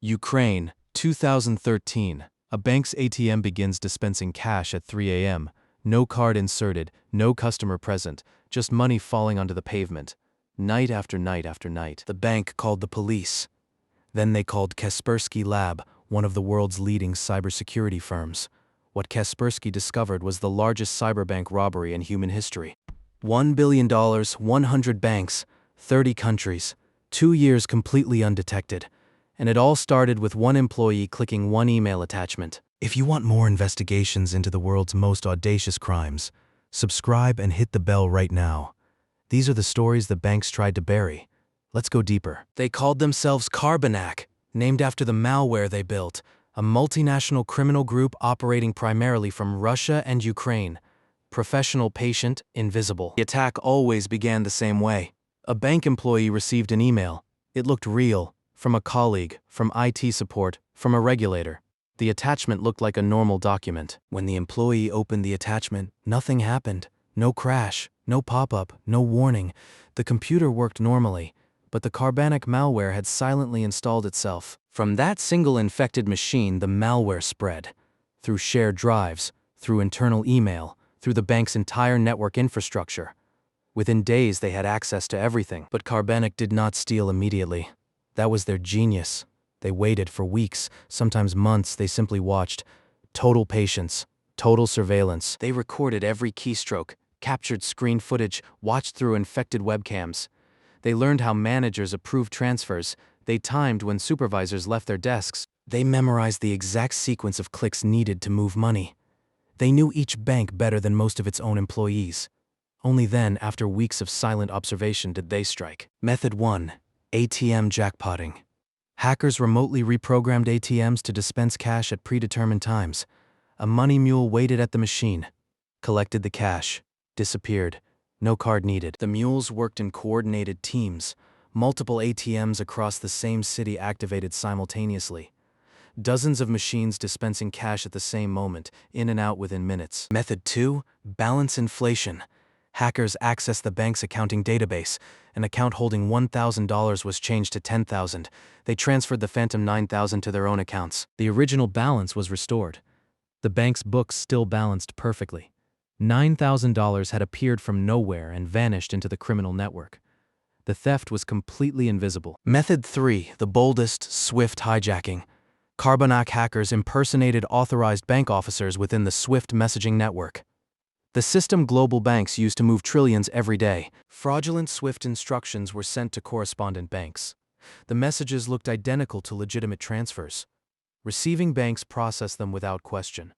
Ukraine, 2013. A bank's ATM begins dispensing cash at 3 a.m. No card inserted, no customer present, just money falling onto the pavement. Night after night after night. The bank called the police. Then they called Kaspersky Lab, one of the world's leading cybersecurity firms. What Kaspersky discovered was the largest cyberbank robbery in human history. $1 billion, 100 banks, 30 countries, 2 years completely undetected. And it all started with one employee clicking one email attachment. If you want more investigations into the world's most audacious crimes, subscribe and hit the bell right now. These are the stories the banks tried to bury. Let's go deeper. They called themselves Carbanak, named after the malware they built, a multinational criminal group operating primarily from Russia and Ukraine. Professional, patient, invisible. The attack always began the same way. A bank employee received an email. It looked real. From a colleague, from IT support, from a regulator. The attachment looked like a normal document. When the employee opened the attachment, nothing happened. No crash, no pop-up, no warning. The computer worked normally, but the Carbanak malware had silently installed itself. From that single infected machine, the malware spread. Through shared drives, through internal email, through the bank's entire network infrastructure. Within days, they had access to everything. But Carbanak did not steal immediately. That was their genius. They waited for weeks, sometimes months. They simply watched. Total patience, total surveillance. They recorded every keystroke, captured screen footage, watched through infected webcams. They learned how managers approved transfers. They timed when supervisors left their desks. They memorized the exact sequence of clicks needed to move money. They knew each bank better than most of its own employees. Only then, after weeks of silent observation, did they strike. Method 1. ATM jackpotting. Hackers remotely reprogrammed ATMs to dispense cash at predetermined times. A money mule waited at the machine, collected the cash, disappeared. No card needed. The mules worked in coordinated teams. Multiple ATMs across the same city activated simultaneously. Dozens of machines dispensing cash at the same moment, in and out within minutes. Method 2. Balance inflation. Hackers accessed the bank's accounting database. An account holding $1,000 was changed to $10,000. They transferred the phantom $9,000 to their own accounts. The original balance was restored. The bank's books still balanced perfectly. $9,000 had appeared from nowhere and vanished into the criminal network. The theft was completely invisible. Method 3. The boldest, swift hijacking. Carbanak hackers impersonated authorized bank officers within the SWIFT messaging network. The system global banks use to move trillions every day. Fraudulent SWIFT instructions were sent to correspondent banks. The messages looked identical to legitimate transfers. Receiving banks processed them without question.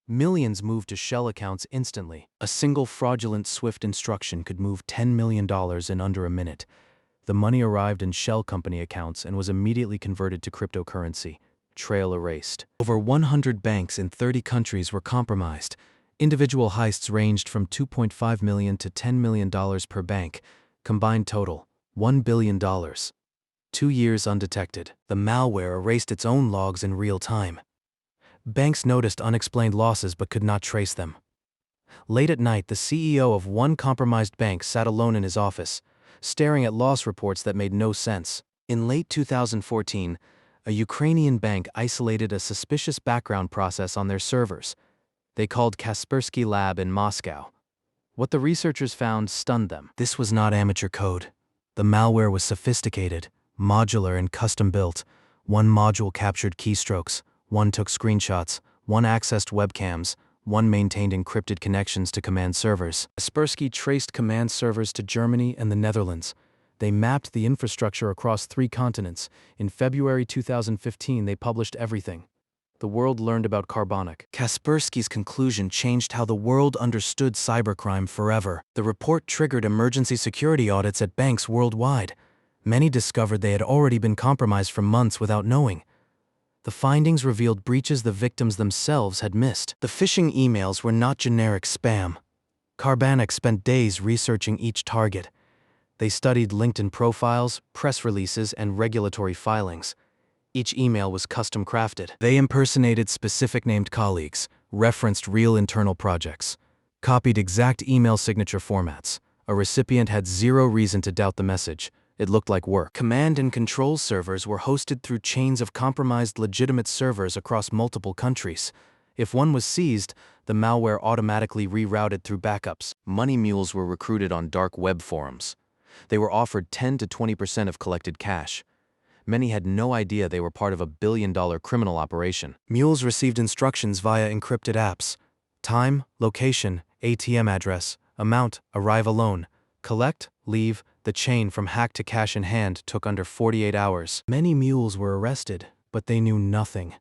Millions moved to shell accounts instantly. A single fraudulent SWIFT instruction could move $10 million in under a minute. The money arrived in shell company accounts and was immediately converted to cryptocurrency. Trail erased. Over 100 banks in 30 countries were compromised. Individual heists ranged from $2.5 million to $10 million per bank. Combined total, $1 billion. 2 years undetected. The malware erased its own logs in real time. Banks noticed unexplained losses but could not trace them. Late at night, the CEO of one compromised bank sat alone in his office, staring at loss reports that made no sense. In late 2014, a Ukrainian bank isolated a suspicious background process on their servers. They called Kaspersky Lab in Moscow. What the researchers found stunned them. This was not amateur code. The malware was sophisticated, modular and custom-built. One module captured keystrokes, one took screenshots, one accessed webcams, one maintained encrypted connections to command servers. Kaspersky traced command servers to Germany and the Netherlands. They mapped the infrastructure across 3 continents. In February 2015, they published everything. The world learned about Carbanak. Kaspersky's conclusion changed how the world understood cybercrime forever. The report triggered emergency security audits at banks worldwide. Many discovered they had already been compromised for months without knowing. The findings revealed breaches the victims themselves had missed. The phishing emails were not generic spam. Carbanak spent days researching each target. They studied LinkedIn profiles, press releases, and regulatory filings. Each email was custom crafted. They impersonated specific named colleagues, referenced real internal projects, copied exact email signature formats. A recipient had zero reason to doubt the message. It looked like work. Command and control servers were hosted through chains of compromised legitimate servers across multiple countries. If one was seized, the malware automatically rerouted through backups. Money mules were recruited on dark web forums. They were offered 10 to 20% of collected cash. Many had no idea they were part of a billion-dollar criminal operation. Mules received instructions via encrypted apps. Time, location, ATM address, amount, arrive alone. Collect, leave, the chain from hack to cash in hand took under 48 hours. Many mules were arrested, but they knew nothing.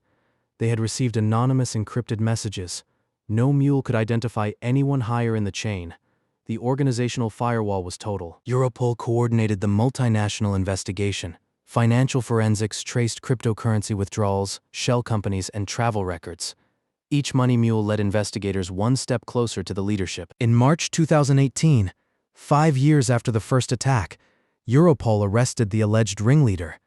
They had received anonymous encrypted messages. No mule could identify anyone higher in the chain. The organizational firewall was total. Europol coordinated the multinational investigation. Financial forensics traced cryptocurrency withdrawals, shell companies, and travel records. Each money mule led investigators one step closer to the leadership. In March 2018, 5 years after the first attack, Europol arrested the alleged ringleader.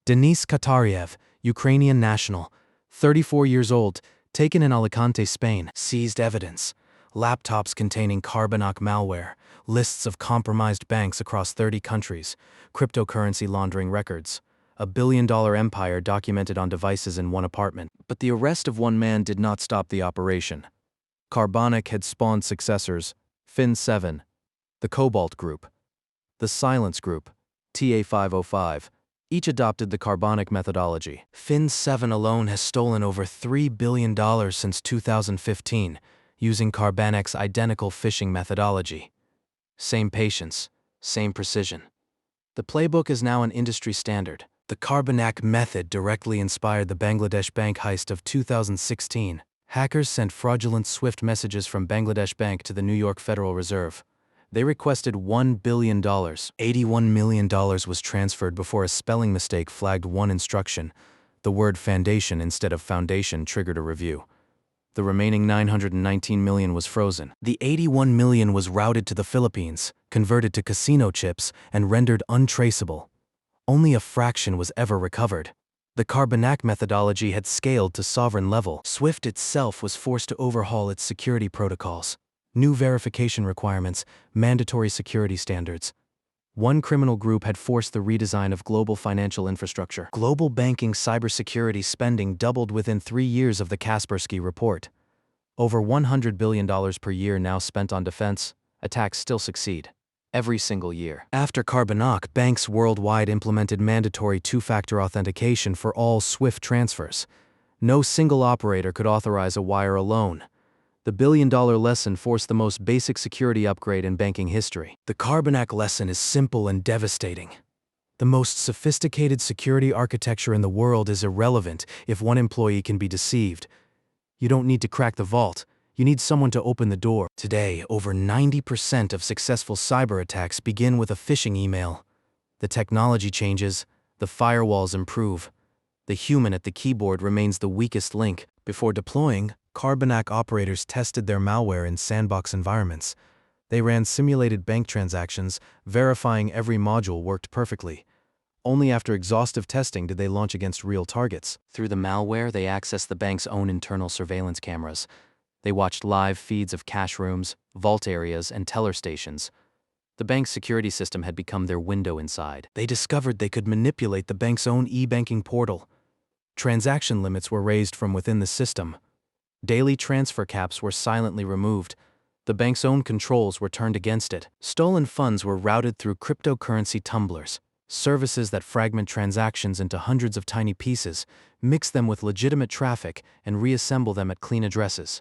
Denis Katariev, Ukrainian national, 34 years old, taken in Alicante, Spain. Seized evidence: laptops containing Carbanak malware, lists of compromised banks across 30 countries, cryptocurrency laundering records, a billion-dollar empire documented on devices in one apartment. But the arrest of one man did not stop the operation. Carbanak had spawned successors: Fin7, the Cobalt Group, the Silence Group, TA505. Each adopted the Carbanak methodology. Fin7 alone has stolen over $3 billion since 2015, using Carbanak's identical phishing methodology. Same patience, same precision. The playbook is now an industry standard. The Carbanak method directly inspired the Bangladesh bank heist of 2016. Hackers sent fraudulent SWIFT messages from Bangladesh Bank to the New York Federal Reserve. They requested $1 billion. $81 million was transferred before a spelling mistake flagged one instruction. The word foundation instead of foundation triggered a review. The remaining $919 million was frozen. The $81 million was routed to the Philippines, converted to casino chips, and rendered untraceable. Only a fraction was ever recovered. The Carbanak methodology had scaled to sovereign level. SWIFT itself was forced to overhaul its security protocols. New verification requirements, mandatory security standards. One criminal group had forced the redesign of global financial infrastructure. Global banking cybersecurity spending doubled within 3 years of the Kaspersky report. Over $100 billion per year now spent on defense. Attacks still succeed. Every single year. After Carbanak, banks worldwide implemented mandatory two-factor authentication for all SWIFT transfers. No single operator could authorize a wire alone. The billion-dollar lesson forced the most basic security upgrade in banking history. The Carbanak lesson is simple and devastating. The most sophisticated security architecture in the world is irrelevant if one employee can be deceived. You don't need to crack the vault. You need someone to open the door. Today, over 90% of successful cyber attacks begin with a phishing email. The technology changes, the firewalls improve. The human at the keyboard remains the weakest link. Before deploying, Carbanak operators tested their malware in sandbox environments. They ran simulated bank transactions, verifying every module worked perfectly. Only after exhaustive testing did they launch against real targets. Through the malware, they accessed the bank's own internal surveillance cameras. They watched live feeds of cash rooms, vault areas, and teller stations. The bank's security system had become their window inside. They discovered they could manipulate the bank's own e-banking portal. Transaction limits were raised from within the system. Daily transfer caps were silently removed. The bank's own controls were turned against it. Stolen funds were routed through cryptocurrency tumblers, services that fragment transactions into hundreds of tiny pieces, mix them with legitimate traffic, and reassemble them at clean addresses.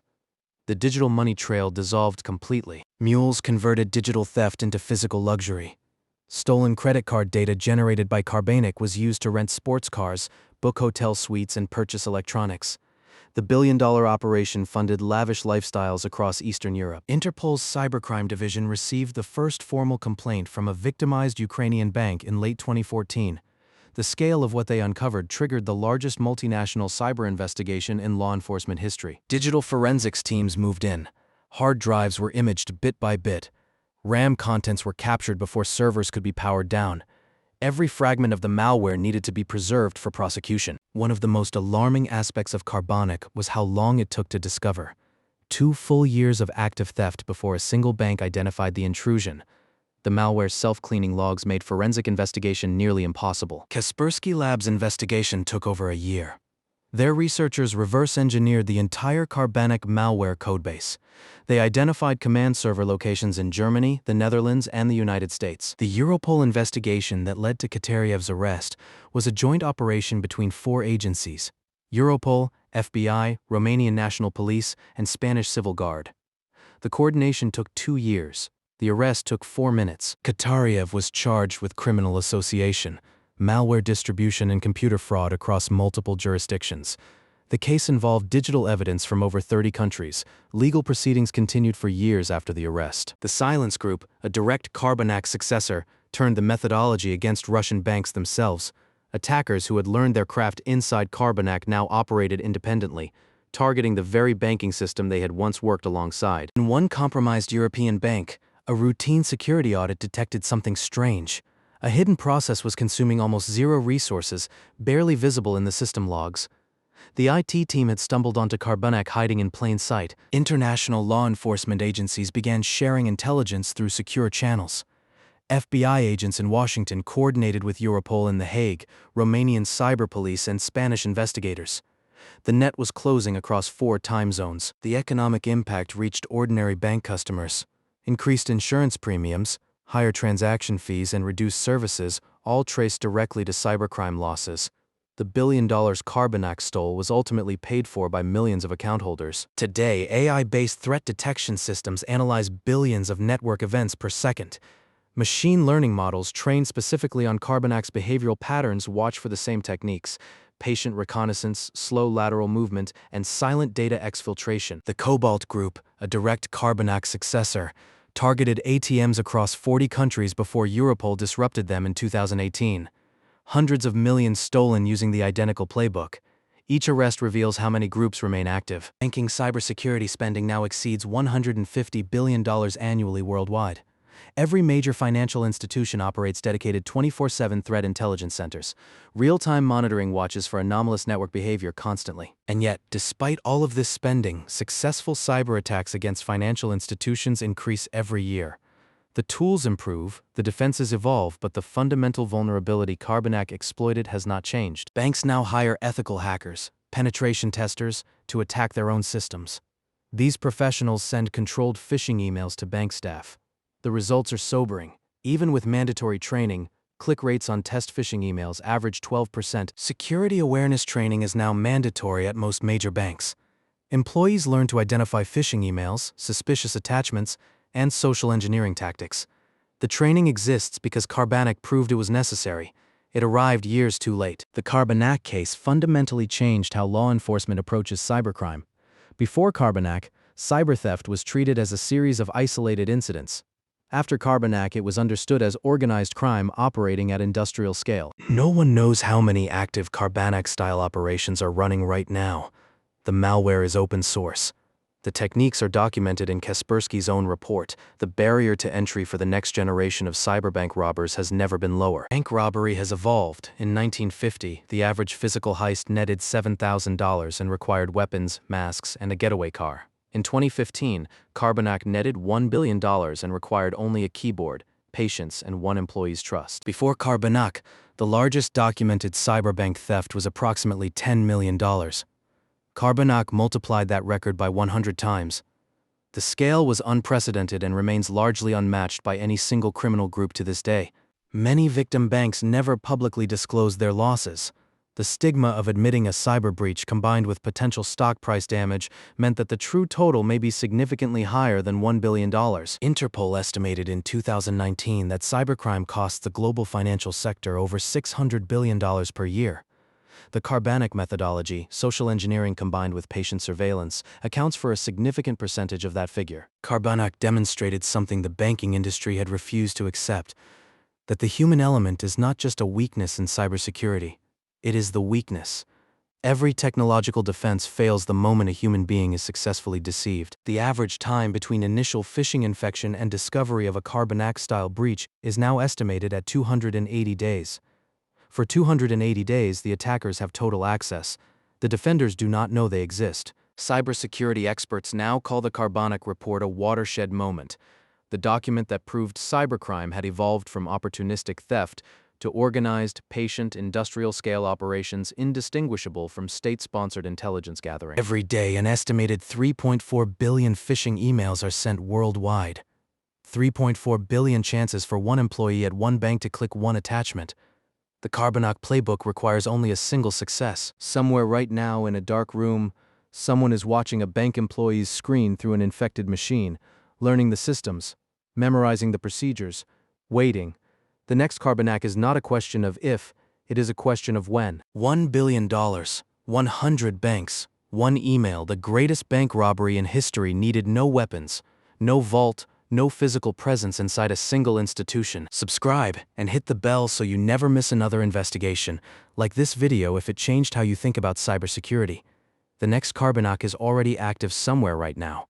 The digital money trail dissolved completely. Mules converted digital theft into physical luxury. Stolen credit card data generated by Carbanak was used to rent sports cars, book hotel suites, and purchase electronics. The billion-dollar operation funded lavish lifestyles across Eastern Europe. Interpol's cybercrime division received the first formal complaint from a victimized Ukrainian bank in late 2014. The scale of what they uncovered triggered the largest multinational cyber investigation in law enforcement history. Digital forensics teams moved in. Hard drives were imaged bit by bit. RAM contents were captured before servers could be powered down. Every fragment of the malware needed to be preserved for prosecution. One of the most alarming aspects of Carbanak was how long it took to discover. 2 full years of active theft before a single bank identified the intrusion. The malware's self-cleaning logs made forensic investigation nearly impossible. Kaspersky Labs' investigation took over a year. Their researchers reverse-engineered the entire Carbanak malware codebase. They identified command server locations in Germany, the Netherlands, and the United States. The Europol investigation that led to Kateriev's arrest was a joint operation between 4 agencies: Europol, FBI, Romanian National Police, and Spanish Civil Guard. The coordination took 2 years. The arrest took 4 minutes. Kateriev was charged with criminal association, malware distribution, and computer fraud across multiple jurisdictions. The case involved digital evidence from over 30 countries. Legal proceedings continued for years after the arrest. The Silence Group, a direct Carbanak successor, turned the methodology against Russian banks themselves. Attackers who had learned their craft inside Carbanak now operated independently, targeting the very banking system they had once worked alongside. In one compromised European bank, a routine security audit detected something strange. A hidden process was consuming almost zero resources, barely visible in the system logs. The IT team had stumbled onto Carbanak hiding in plain sight. International law enforcement agencies began sharing intelligence through secure channels. FBI agents in Washington coordinated with Europol in The Hague, Romanian cyber police, and Spanish investigators. The net was closing across 4 time zones. The economic impact reached ordinary bank customers. Increased insurance premiums, higher transaction fees, and reduced services, all traced directly to cybercrime losses. The $1 billion Carbanak stole was ultimately paid for by millions of account holders. Today, AI-based threat detection systems analyze billions of network events per second. Machine learning models trained specifically on Carbanak's behavioral patterns watch for the same techniques: patient reconnaissance, slow lateral movement, and silent data exfiltration. The Cobalt Group, a direct Carbanak successor, targeted ATMs across 40 countries before Europol disrupted them in 2018. Hundreds of millions stolen using the identical playbook. Each arrest reveals how many groups remain active. Banking cybersecurity spending now exceeds $150 billion annually worldwide. Every major financial institution operates dedicated 24/7 threat intelligence centers. Real-time monitoring watches for anomalous network behavior constantly. And yet, despite all of this spending, successful cyber attacks against financial institutions increase every year. The tools improve, the defenses evolve, but the fundamental vulnerability Carbanak exploited has not changed. Banks now hire ethical hackers, penetration testers, to attack their own systems. These professionals send controlled phishing emails to bank staff. The results are sobering. Even with mandatory training, click rates on test phishing emails average 12%. Security awareness training is now mandatory at most major banks. Employees learn to identify phishing emails, suspicious attachments, and social engineering tactics. The training exists because Carbanak proved it was necessary. It arrived years too late. The Carbanak case fundamentally changed how law enforcement approaches cybercrime. Before Carbanak, cyber theft was treated as a series of isolated incidents. After Carbanak, it was understood as organized crime operating at industrial scale. No one knows how many active Carbanak-style operations are running right now. The malware is open source. The techniques are documented in Kaspersky's own report. The barrier to entry for the next generation of cyberbank robbers has never been lower. Bank robbery has evolved. In 1950, the average physical heist netted $7,000 and required weapons, masks, and a getaway car. In 2015, Carbanak netted $1 billion and required only a keyboard, patience, and one employee's trust. Before Carbanak, the largest documented cyberbank theft was approximately $10 million. Carbanak multiplied that record by 100 times. The scale was unprecedented and remains largely unmatched by any single criminal group to this day. Many victim banks never publicly disclosed their losses. The stigma of admitting a cyber breach combined with potential stock price damage meant that the true total may be significantly higher than $1 billion. Interpol estimated in 2019 that cybercrime costs the global financial sector over $600 billion per year. The Carbanak methodology, social engineering combined with patient surveillance, accounts for a significant percentage of that figure. Carbanak demonstrated something the banking industry had refused to accept: that the human element is not just a weakness in cybersecurity. It is the weakness. Every technological defense fails the moment a human being is successfully deceived. The average time between initial phishing infection and discovery of a Carbanak-style breach is now estimated at 280 days. For 280 days, the attackers have total access. The defenders do not know they exist. Cybersecurity experts now call the Carbanak report a watershed moment. the document that proved cybercrime had evolved from opportunistic theft to organized, patient, industrial-scale operations indistinguishable from state-sponsored intelligence gathering. Every day, an estimated 3.4 billion phishing emails are sent worldwide. 3.4 billion chances for one employee at one bank to click one attachment. The Carbanak playbook requires only a single success. Somewhere right now in a dark room, someone is watching a bank employee's screen through an infected machine, learning the systems, memorizing the procedures, waiting. The next Carbanak is not a question of if, it is a question of when. $1 billion, 100 banks, one email. The greatest bank robbery in history needed no weapons, no vault, no physical presence inside a single institution. Subscribe and hit the bell so you never miss another investigation. Like this video if it changed how you think about cybersecurity. The next Carbanak is already active somewhere right now.